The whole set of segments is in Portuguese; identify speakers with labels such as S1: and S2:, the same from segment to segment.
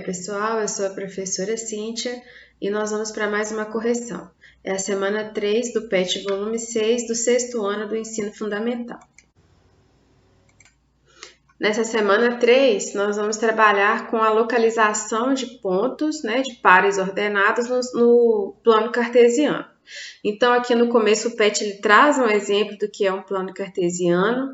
S1: pessoal, eu sou a professora Cíntia e nós vamos para mais uma correção. É a semana 3 do PET volume 6 do 6º ano do ensino fundamental. Nessa semana 3, nós vamos trabalhar com a localização de pontos, de pares ordenados no plano cartesiano. Então, aqui no começo, o PET ele traz um exemplo do que é um plano cartesiano.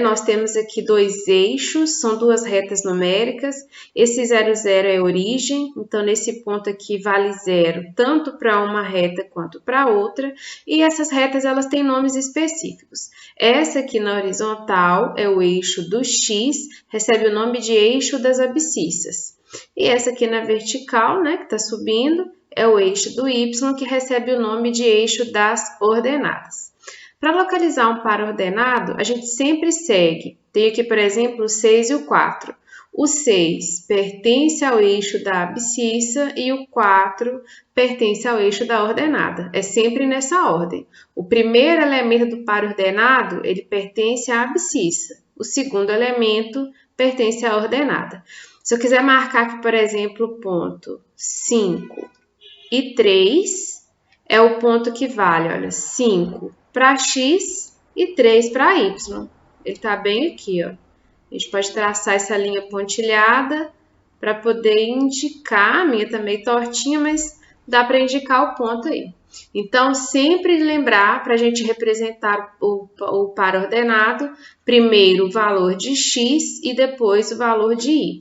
S1: Nós temos aqui dois eixos, são duas retas numéricas. Esse 0, 0 é a origem, então nesse ponto aqui vale 0, tanto para uma reta quanto para outra. E essas retas elas têm nomes específicos. Essa aqui na horizontal é o eixo do x, recebe o nome de eixo das abscissas. E essa aqui na vertical, que está subindo, é o eixo do y, que recebe o nome de eixo das ordenadas. Para localizar um par ordenado, a gente sempre segue. Tem aqui, por exemplo, o 6 e o 4. O 6 pertence ao eixo da abscissa e o 4 pertence ao eixo da ordenada. É sempre nessa ordem. O primeiro elemento do par ordenado, ele pertence à abscissa. O segundo elemento pertence à ordenada. Se eu quiser marcar aqui, por exemplo, o ponto 5 e 3, é o ponto que vale, 5 para x e 3 para y. Ele está bem aqui, A gente pode traçar essa linha pontilhada para poder indicar, a minha tá meio tortinha, mas dá para indicar o ponto aí. Então, sempre lembrar para a gente representar o par ordenado, primeiro o valor de x e depois o valor de y.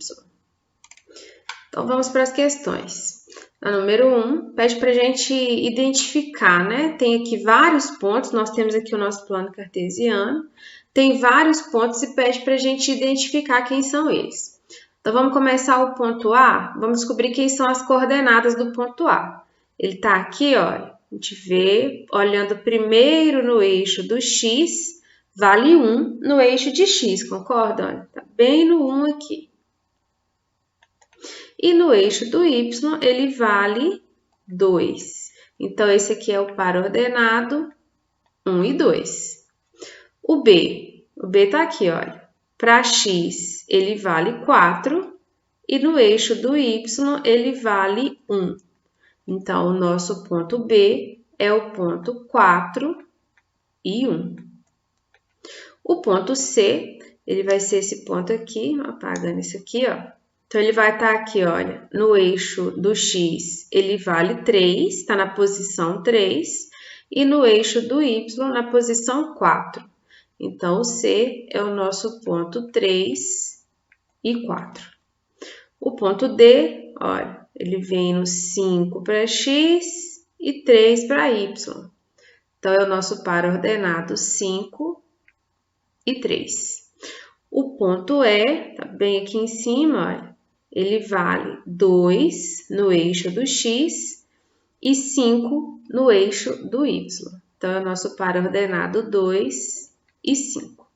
S1: Então, vamos para as questões. A número 1 pede para a gente identificar, Tem aqui vários pontos, nós temos aqui o nosso plano cartesiano, tem vários pontos e pede para a gente identificar quem são eles. Então, vamos começar o ponto A, vamos descobrir quem são as coordenadas do ponto A. Ele está aqui, olha, a gente vê, olhando primeiro no eixo do x, vale 1 no eixo de x, concorda? Olha, está bem no 1 aqui. E no eixo do y, ele vale 2. Então, esse aqui é o par ordenado 1 e 2. O B está aqui, olha. Para x, ele vale 4. E no eixo do y, ele vale 1. Então, o nosso ponto B é o ponto 4 e 1. O ponto C, ele vai ser esse ponto aqui, apagando isso aqui, Então, ele vai estar aqui, olha, no eixo do x, ele vale 3, está na posição 3, e no eixo do y, na posição 4. Então, o C é o nosso ponto 3 e 4. O ponto D, olha, ele vem no 5 para x e 3 para y. Então, é o nosso par ordenado 5 e 3. O ponto E, tá bem aqui em cima, olha. Ele vale 2 no eixo do x e 5 no eixo do y. Então, é o nosso par ordenado 2 e 5.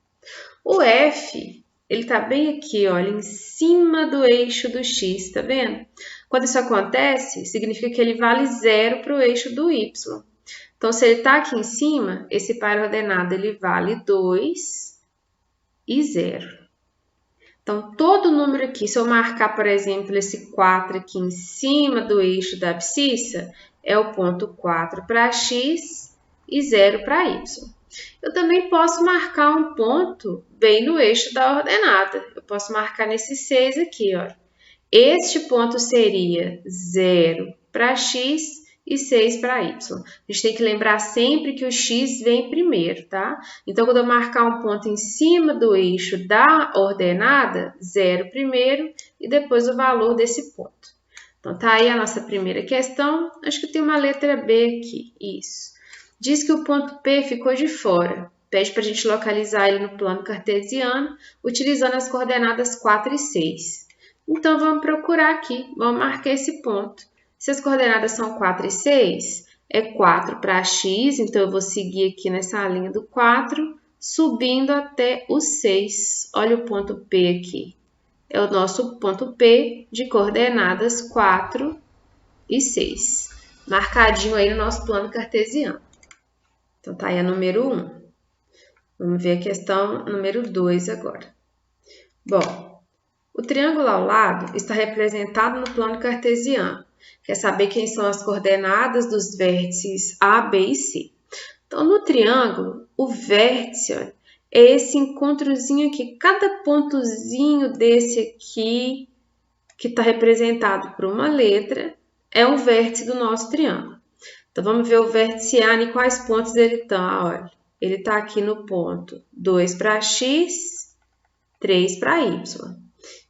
S1: O F, ele está bem aqui, olha, em cima do eixo do x, tá vendo? Quando isso acontece, significa que ele vale 0 para o eixo do y. Então, se ele está aqui em cima, esse par ordenado ele vale 2 e 0. Então, todo número aqui, se eu marcar, por exemplo, esse 4 aqui em cima do eixo da abscissa, é o ponto 4 para x e 0 para y. Eu também posso marcar um ponto bem no eixo da ordenada. Eu posso marcar nesse 6 aqui, olha. Este ponto seria 0 para x e 6 para y. A gente tem que lembrar sempre que o x vem primeiro, tá? Então, quando eu marcar um ponto em cima do eixo da ordenada, 0 primeiro e depois o valor desse ponto. Então, tá aí a nossa primeira questão. Acho que tem uma letra B aqui, isso. Diz que o ponto P ficou de fora. Pede para a gente localizar ele no plano cartesiano, utilizando as coordenadas 4 e 6. Então, vamos procurar aqui, vamos marcar esse ponto. Se as coordenadas são 4 e 6, é 4 para x, então eu vou seguir aqui nessa linha do 4, subindo até o 6. Olha o ponto P aqui. É o nosso ponto P de coordenadas 4 e 6. Marcadinho aí no nosso plano cartesiano. Então, tá aí a número 1. Vamos ver a questão número 2 agora. Bom, O triângulo ao lado está representado no plano cartesiano. Quer saber quem são as coordenadas dos vértices A, B e C. Então, no triângulo, o vértice olha, é esse encontrozinho aqui. Cada pontozinho desse aqui, que está representado por uma letra, é um vértice do nosso triângulo. Então, vamos ver o vértice A, em quais pontos ele está. Olha, ele está aqui no ponto 2 para X, 3 para Y.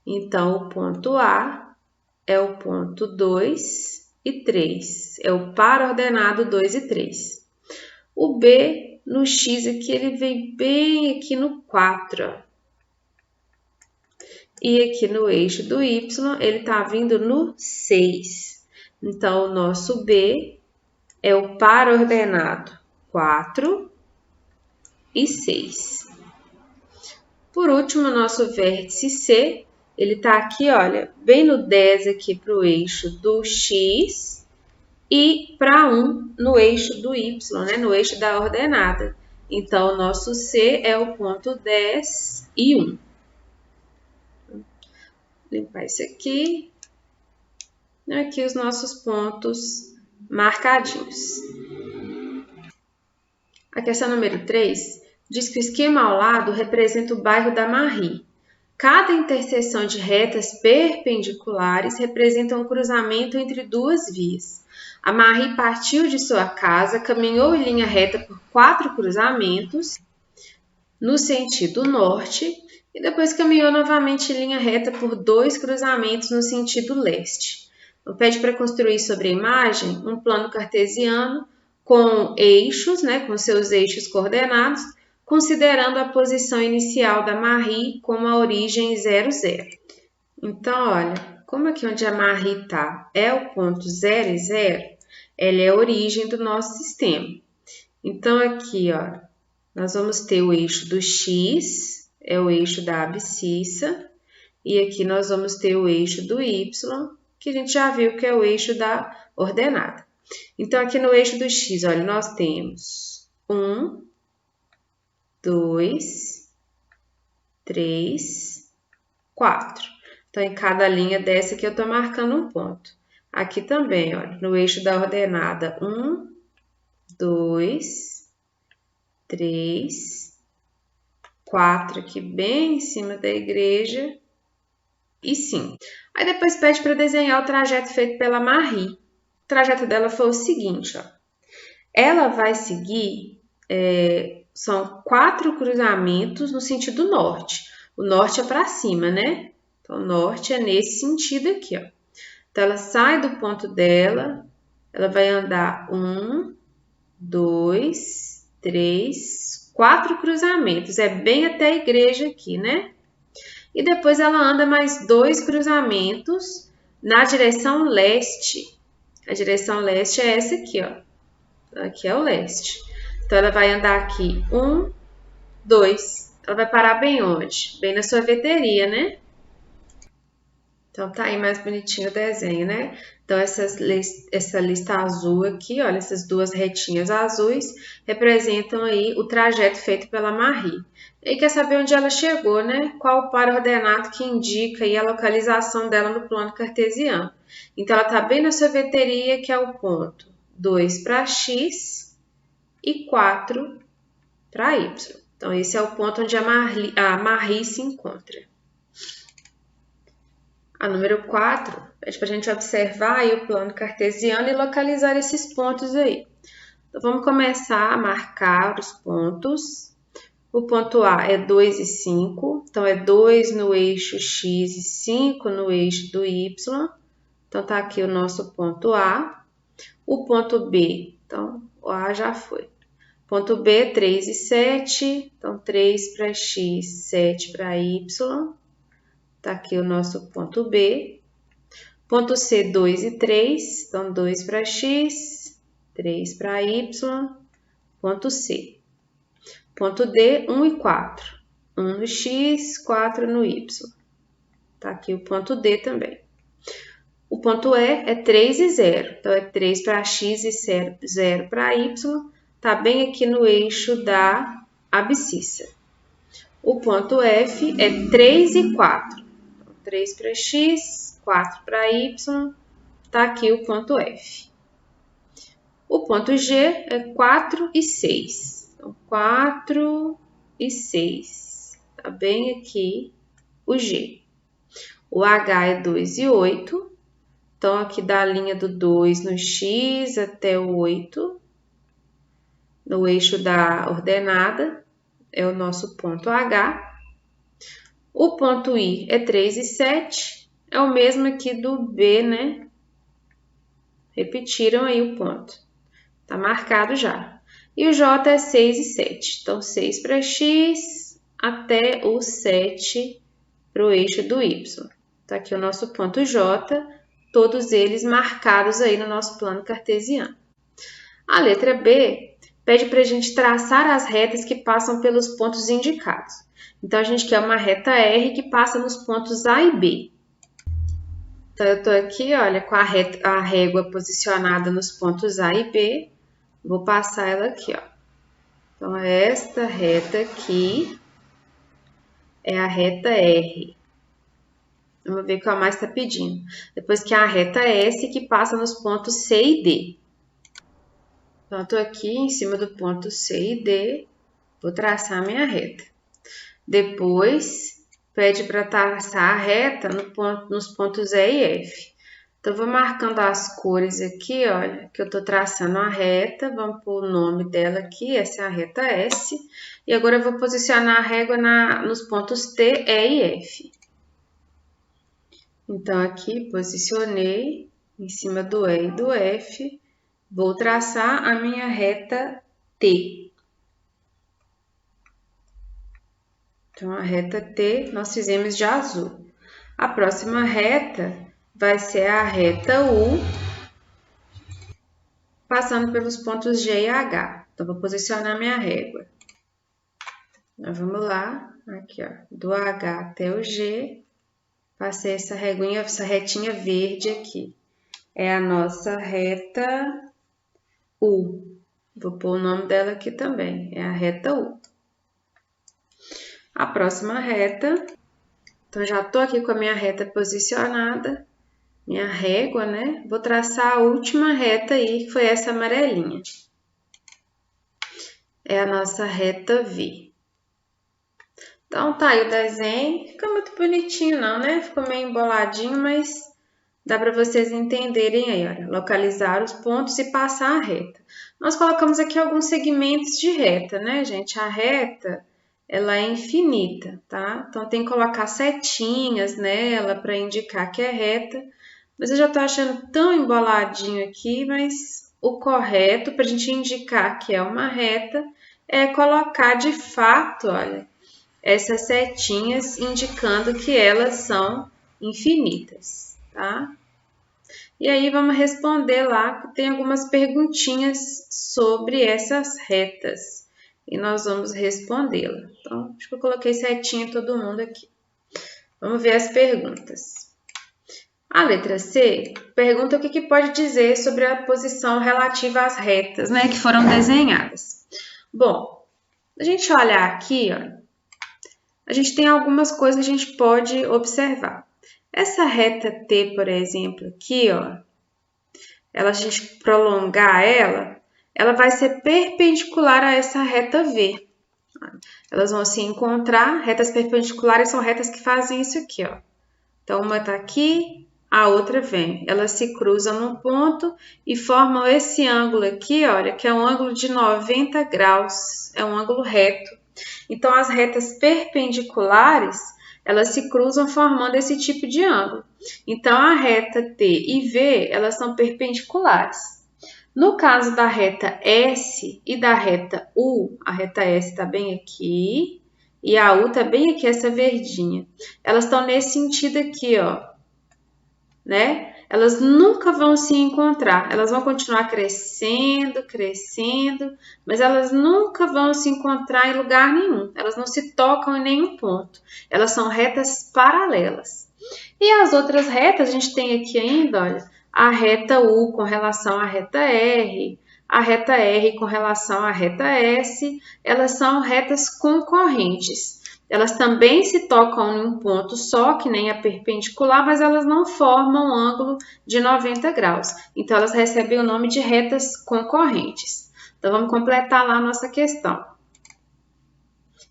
S1: Então, o ponto A é o ponto 2 e 3. É o par ordenado 2 e 3. O B, no X aqui, ele vem bem aqui no 4. Ó. E aqui no eixo do Y, ele está vindo no 6. Então, o nosso B é o par ordenado 4 e 6. Por último, o nosso vértice C, ele está aqui, olha, bem no 10 aqui para o eixo do X e para 1 no eixo do Y, né? No eixo da ordenada. Então, o nosso C é o ponto 10 e 1. Vou limpar isso aqui. Aqui os nossos pontos marcadinhos. A questão número 3 diz que o esquema ao lado representa o bairro da Marri. Cada interseção de retas perpendiculares representa um cruzamento entre duas vias. A Marri partiu de sua casa, caminhou em linha reta por 4 cruzamentos no sentido norte e depois caminhou novamente em linha reta por 2 cruzamentos no sentido leste. Então, pede para construir sobre a imagem um plano cartesiano com eixos, né, com seus eixos coordenados, considerando a posição inicial da Marri como a origem 0, 0. Então, olha, como aqui onde a Marri está é o ponto 0 e 0, ela é a origem do nosso sistema. Então, aqui, ó, nós vamos ter o eixo do X, é o eixo da abscissa, e aqui nós vamos ter o eixo do Y, que a gente já viu que é o eixo da ordenada. Então, aqui no eixo do X, olha, nós temos 1, 2, 3, 4. Então, em cada linha dessa aqui eu estou marcando um ponto. Aqui também, olha, no eixo da ordenada, 1, 2, 3, 4, aqui bem em cima da igreja, e 5. Aí depois pede para desenhar o trajeto feito pela Marri. O trajeto dela foi o seguinte, ó. Ela vai seguir... São 4 cruzamentos no sentido norte. O norte é para cima, né? Então, o norte é nesse sentido aqui, ó. Então, ela sai do ponto dela, ela vai andar 1, 2, 3, 4 cruzamentos. É bem até a igreja aqui, né? E depois ela anda mais 2 cruzamentos na direção leste. A direção leste é essa aqui, ó. Aqui é o leste. Então, ela vai andar aqui 1, 2. Ela vai parar bem onde? Bem na sorveteria, né? Então, tá aí mais bonitinho o desenho, né? Então, essa lista azul aqui, olha, essas 2 retinhas azuis, representam aí o trajeto feito pela Marri. E quer saber onde ela chegou, né? Qual o par ordenado que indica aí a localização dela no plano cartesiano. Então, ela tá bem na sorveteria, que é o ponto 2 para X, e 4 para Y. Então, esse é o ponto onde a Marri se encontra. A número 4 pede para a gente observar aí o plano cartesiano e localizar esses pontos aí. Então, vamos começar a marcar os pontos. O ponto A é 2 e 5. Então, é 2 no eixo X e 5 no eixo do Y. Então, tá aqui o nosso ponto A. O ponto B, então, o A já foi. Ponto B, 3 e 7, então 3 para X, 7 para Y. Tá aqui o nosso ponto B. Ponto C, 2 e 3, então 2 para X, 3 para Y. Ponto C. Ponto D, 1 e 4. 1 no X, 4 no Y. Tá aqui o ponto D também. O ponto E é 3 e 0, então é 3 para X e 0 para Y. Está bem aqui no eixo da abscissa. O ponto F é 3 e 4. 3 para x, 4 para y, está aqui o ponto F. O ponto G é 4 e 6. Então, 4 e 6. Está bem aqui o G. O H é 2 e 8. Então, aqui da linha do 2 no X até o 8, no eixo da ordenada, é o nosso ponto H. O ponto I é 3 e 7. É o mesmo aqui do B, né? Repetiram aí o ponto. Tá marcado já. E o J é 6 e 7. Então, 6 para X até o 7 para o eixo do Y. Tá aqui o nosso ponto J, todos eles marcados aí no nosso plano cartesiano. A letra B pede para a gente traçar as retas que passam pelos pontos indicados. Então, a gente quer uma reta R que passa nos pontos A e B. Então, eu estou aqui, olha, com a régua posicionada nos pontos A e B. Vou passar ela aqui, ó. Então, esta reta aqui é a reta R. Vamos ver o que a mais está pedindo. Depois que a reta S que passa nos pontos C e D. Então, eu estou aqui em cima do ponto C e D. Vou traçar a minha reta. Depois, pede para traçar a reta nos pontos E e F. Então, eu vou marcando as cores aqui, olha, que eu estou traçando a reta. Vamos pôr o nome dela aqui, essa é a reta S. E agora eu vou posicionar a régua nos pontos T, E e F. Então, aqui, posicionei em cima do E e do F. Vou traçar a minha reta T. Então, a reta T nós fizemos de azul. A próxima reta vai ser a reta U, passando pelos pontos G e H. Então, vou posicionar minha régua. Então, vamos lá, aqui, ó, do H até o G, passei essa retinha verde aqui. É a nossa reta U. Vou pôr o nome dela aqui também, é a reta U. A próxima reta, então já estou aqui com a minha reta posicionada. Minha régua, né? Vou traçar a última reta aí, que foi essa amarelinha. É a nossa reta V. Então, tá aí o desenho. Fica muito bonitinho não, né? Ficou meio emboladinho, mas dá para vocês entenderem aí, olha. Localizar os pontos e passar a reta. Nós colocamos aqui alguns segmentos de reta, né, gente? A reta, ela é infinita, tá? Então, tem que colocar setinhas nela para indicar que é reta. Mas eu já estou achando tão emboladinho aqui, mas o correto para a gente indicar que é uma reta é colocar de fato, olha, essas setinhas indicando que elas são infinitas, tá? E aí vamos responder lá, que tem algumas perguntinhas sobre essas retas e nós vamos respondê-la. Então, acho que eu coloquei setinha todo mundo aqui. Vamos ver as perguntas. A letra C pergunta o que pode dizer sobre a posição relativa às retas, né, que foram desenhadas. Bom, a gente olhar aqui, ó, a gente tem algumas coisas que a gente pode observar. Essa reta T, por exemplo, aqui, ó, a gente prolongar ela vai ser perpendicular a essa reta V. Elas vão se encontrar, retas perpendiculares são retas que fazem isso aqui, ó. Então, uma está aqui, a outra vem. Elas se cruzam num ponto e formam esse ângulo aqui, olha, que é um ângulo de 90 graus, é um ângulo reto. Então, as retas perpendiculares, elas se cruzam formando esse tipo de ângulo. Então, a reta T e V, elas são perpendiculares. No caso da reta S e da reta U, a reta S está bem aqui e a U está bem aqui, essa verdinha. Elas estão nesse sentido aqui, ó, né? Elas nunca vão se encontrar, elas vão continuar crescendo, crescendo, mas elas nunca vão se encontrar em lugar nenhum, elas não se tocam em nenhum ponto, elas são retas paralelas. E as outras retas, a gente tem aqui ainda, olha, a reta U com relação à reta R, a reta R com relação à reta S, elas são retas concorrentes. Elas também se tocam em um ponto só, que nem a perpendicular, mas elas não formam um ângulo de 90 graus. Então, elas recebem o nome de retas concorrentes. Então, vamos completar lá a nossa questão.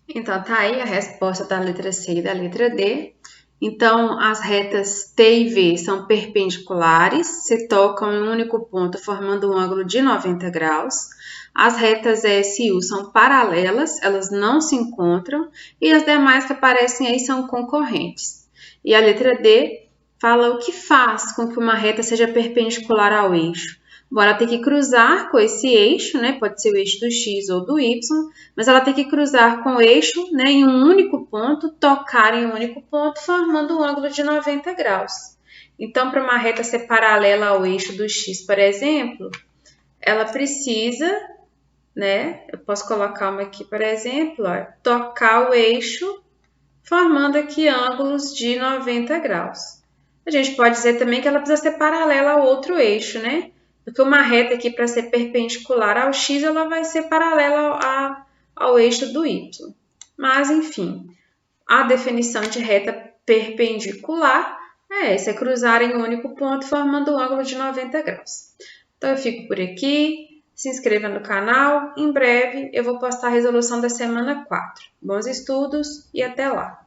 S1: Então, tá aí a resposta da letra C e da letra D. Então, as retas T e V são perpendiculares, se tocam em um único ponto, formando um ângulo de 90 graus. As retas S e U são paralelas, elas não se encontram, e as demais que aparecem aí são concorrentes. E a letra D fala o que faz com que uma reta seja perpendicular ao eixo. Bom, ela tem que cruzar com esse eixo, né? Pode ser o eixo do X ou do Y, mas ela tem que cruzar com o eixo, né, em um único ponto, tocar em um único ponto, formando um ângulo de 90 graus. Então, para uma reta ser paralela ao eixo do X, por exemplo, ela precisa, né? Eu posso colocar uma aqui, por exemplo, ó, tocar o eixo, formando aqui ângulos de 90 graus. A gente pode dizer também que ela precisa ser paralela ao outro eixo, né? Porque uma reta aqui, para ser perpendicular ao X, ela vai ser paralela ao eixo do Y. Mas, enfim, a definição de reta perpendicular é essa, é cruzar em um único ponto, formando um ângulo de 90 graus. Então, eu fico por aqui. Se inscreva no canal. Em breve, eu vou postar a resolução da semana 4. Bons estudos e até lá!